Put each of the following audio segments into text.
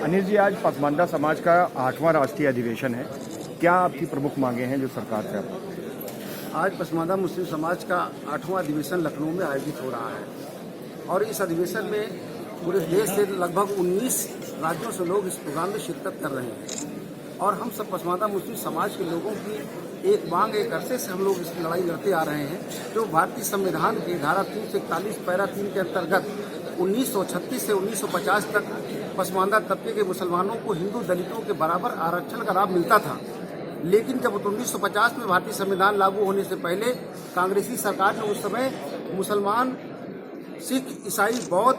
अनिल जी, आज पसमानदा समाज का 8वां राष्ट्रीय अधिवेशन है। क्या आपकी प्रमुख मांगे हैं जो सरकार से आप? आज पसमानदा मुस्लिम समाज का 8वां अधिवेशन लखनऊ में आयोजित हो रहा है और इस अधिवेशन में पूरे देश से लगभग 19 राज्यों से लोग इस प्रोग्राम में शिरकत कर रहे हैं और हम सब पसमानदा मुस्लिम समाज के लोगों की एक मांग, एक अरसे से हम लोग इस लड़ाई लड़ते आ रहे हैं जो भारतीय संविधान की धारा 341 पैरा 3 के अंतर्गत 1936 से 1950 तक पसमानदा तबके के मुसलमानों को हिंदू दलितों के बराबर आरक्षण का लाभ मिलता था। लेकिन जब 1950 में भारतीय संविधान लागू होने से पहले कांग्रेसी सरकार ने उस समय मुसलमान, सिख, ईसाई, बौद्ध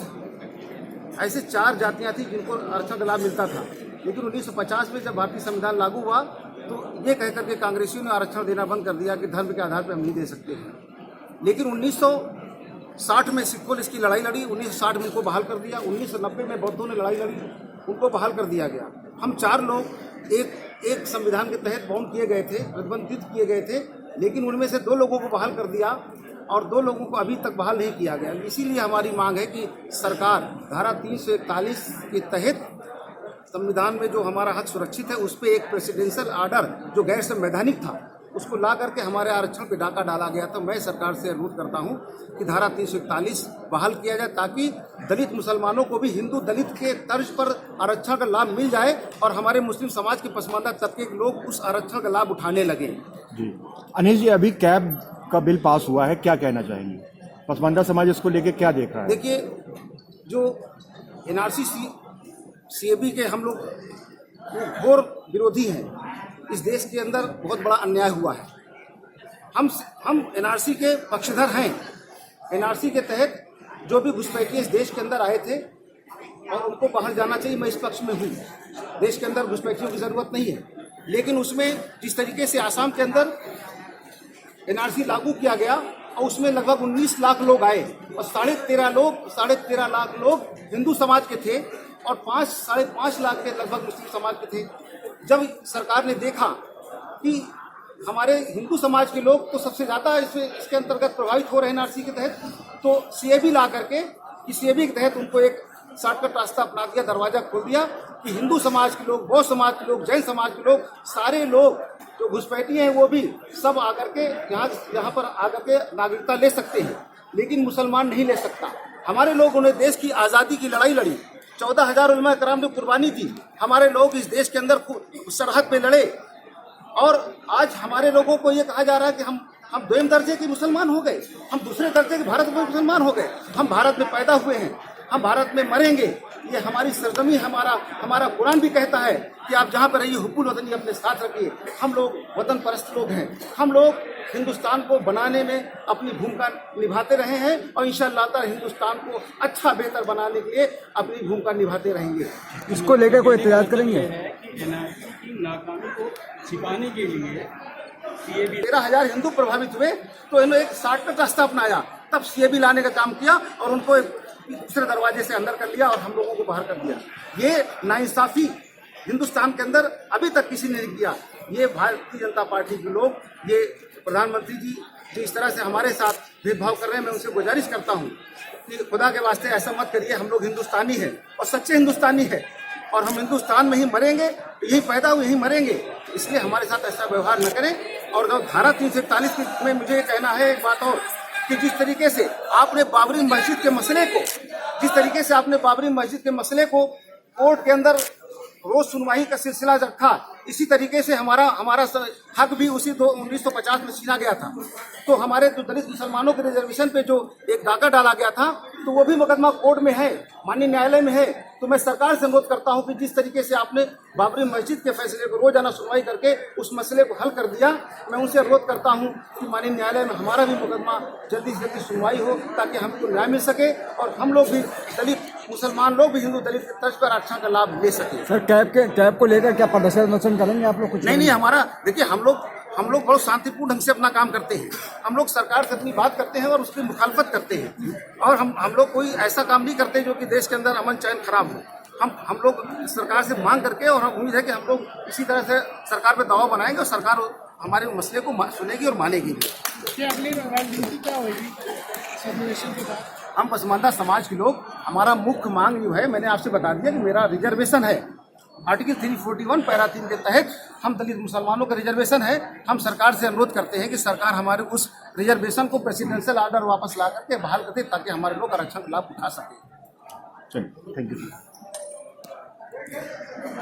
ऐसे 4 जातियां थी जिनको आरक्षण का लाभ मिलता था। लेकिन 1950 में जब भारतीय संविधान लागू हुआ तो ये कहकर के कांग्रेसियों ने आरक्षण देना बंद कर दिया कि धर्म के आधार पर हम नहीं दे सकते हैं। लेकिन 1960 में सिखों ने इसकी लड़ाई लड़ी, 1960 में उनको बहाल कर दिया, 1990 में बौद्धों ने लड़ाई लड़ी, उनको बहाल कर दिया गया। हम 4 लोग एक संविधान के तहत बाउंड किए गए थे, प्रतिबंधित किए गए थे, लेकिन उनमें से 2 लोगों को बहाल कर दिया और 2 लोगों को अभी तक बहाल नहीं किया गया। इसीलिए हमारी मांग है कि सरकार धारा 341 के तहत संविधान में जो हमारा हक सुरक्षित है उस पर एक प्रेसिडेंशियल आर्डर जो गैर संवैधानिक था उसको ला करके हमारे आरक्षण पे डाका डाला गया। तो मैं सरकार से अनुरोध करता हूं कि धारा 341 बहाल किया जाए ताकि दलित मुसलमानों को भी हिंदू दलित के तर्ज पर आरक्षण का लाभ मिल जाए और हमारे मुस्लिम समाज के पसमानदा तबके के लोग उस आरक्षण का लाभ उठाने लगे। जी अनिल जी, अभी कैब का बिल पास हुआ है, क्या कहना चाहेंगे? पसमानदा समाज इसको लेके क्या देख रहा है? देखिए, जो एनआरसी सीएबी के हम लोग घोर विरोधी हैं। इस देश के अंदर बहुत बड़ा अन्याय हुआ है। हम एनआरसी के पक्षधर हैं। एनआरसी के तहत जो भी घुसपैठिए इस देश के अंदर आए थे और उनको बाहर जाना चाहिए, मैं इस पक्ष में हूँ। देश के अंदर घुसपैठियों की जरूरत नहीं है, लेकिन उसमें जिस तरीके से आसाम के अंदर एनआरसी लागू किया गया और उसमें लगभग 19 लाख लोग आए और 13.5 लाख लोग हिंदू समाज के थे और 5.5 लाख के लगभग मुस्लिम समाज के थे। जब सरकार ने देखा कि हमारे हिंदू समाज के लोग तो सबसे ज़्यादा इसके अंतर्गत प्रभावित हो रहे हैं एनआरसी के तहत, तो सीएबी ला करके कि सीएबी के तहत उनको एक शॉर्टकट रास्ता अपना दिया, दरवाजा खोल दिया कि हिंदू समाज के लोग, बौद्ध समाज के लोग, जैन समाज के लोग, सारे लोग जो घुसपैठी हैं वो भी सब आकर के यहाँ पर आकर के नागरिकता ले सकते हैं, लेकिन मुसलमान नहीं ले सकता। हमारे लोगों ने देश की आज़ादी की लड़ाई लड़ी, 14,000 उलमा कराम ने कुर्बानी दी। हमारे लोग इस देश के अंदर सरहद पे लड़े और आज हमारे लोगों को ये कहा जा रहा है कि हम 2 दर्जे के मुसलमान हो गए, हम दूसरे दर्जे के भारत में मुसलमान हो गए। हम भारत में पैदा हुए हैं, हम भारत में मरेंगे। ये हमारी सरजमी, हमारा कुरान भी कहता है कि आप जहाँ पर रहिए हुब्बुल वतनी अपने साथ रखिए। हम लोग वतन परस्त लोग हैं। हम लोग हिंदुस्तान को बनाने में अपनी भूमिका निभाते रहे हैं और इंशाअल्लाह ताला हिंदुस्तान को अच्छा बेहतर बनाने के लिए अपनी भूमिका निभाते रहेंगे। इसको लेकर कोई एतराज करेंगे? नाकामी को छिपाने के लिए 13,000 हिंदू प्रभावित हुए तो इन्होंने एक शॉर्टकट रास्ता अपनाया, तब सीएबी लाने का काम किया और उनको एक दूसरे दरवाजे से अंदर कर लिया और हम लोगों को बाहर कर दिया। ये नाइंसाफी हिंदुस्तान के अंदर अभी तक किसी ने नहीं किया। ये भारतीय जनता पार्टी के लोग, ये प्रधानमंत्री जी जो इस तरह से हमारे साथ भेदभाव कर रहे हैं, मैं उनसे गुजारिश करता हूँ कि खुदा के वास्ते ऐसा मत करिए। हम लोग हिंदुस्तानी हैं और सच्चे हिंदुस्तानी हैं और हम हिंदुस्तान में ही मरेंगे, यही पैदा हुए यही मरेंगे, इसलिए हमारे साथ ऐसा व्यवहार न करें। और धारा 341 में मुझे कहना है एक बात और कि जिस तरीके से आपने बाबरी मस्जिद के मसले को कोर्ट के अंदर रोज सुनवाई का सिलसिला रखा, इसी तरीके से हमारा हक भी उसी 1950 में छीना गया था। तो हमारे जो दलित मुसलमानों के रिजर्वेशन पे जो एक डाका डाला गया था तो वो भी मुकदमा कोर्ट में है, माननीय न्यायालय में है। तो मैं सरकार से अनुरोध करता हूं कि जिस तरीके से आपने बाबरी मस्जिद के फैसले को रोजाना सुनवाई करके उस मसले को हल कर दिया, मैं उनसे अनुरोध करता हूं कि माननीय न्यायालय में हमारा भी मुकदमा जल्दी से जल्दी सुनवाई हो ताकि हमको न्याय मिल सके और हम लोग भी दलित मुसलमान लोग भी हिंदू दलित के तर्ज पर आरक्षण का लाभ ले सके। सर, कैब को लेकर क्या प्रदर्शन करेंगे आप लोग? कुछ नहीं, हमारा देखिए, हम लोग बहुत शांतिपूर्ण ढंग से अपना काम करते हैं। हम लोग सरकार से अपनी बात करते हैं और उसकी मुखालफत करते हैं और हम लोग कोई ऐसा काम नहीं करते जो कि देश के अंदर अमन चैन खराब हो। हम लोग सरकार से मांग करके और उम्मीद है कि हम लोग इसी तरह से सरकार पे दबाव बनाएंगे और सरकार हमारे मसले को सुनेगी और मानेगी भी। अगली रणनीति क्या होगी? इस अधिवेशन के बाद? हम पसमानदा समाज के लोग, हमारा मुख्य मांग जो है, मैंने आपसे बता दिया कि मेरा रिजर्वेशन है आर्टिकल 341 पैरा 3 के तहत। हम दलित मुसलमानों का रिजर्वेशन है। हम सरकार से अनुरोध करते हैं कि सरकार हमारे उस रिजर्वेशन को प्रेसिडेंशियल ऑर्डर वापस ला करके बहाल कर दे, ताकि हमारे लोग आरक्षण का लाभ उठा सकें। चलिए, थैंक यू।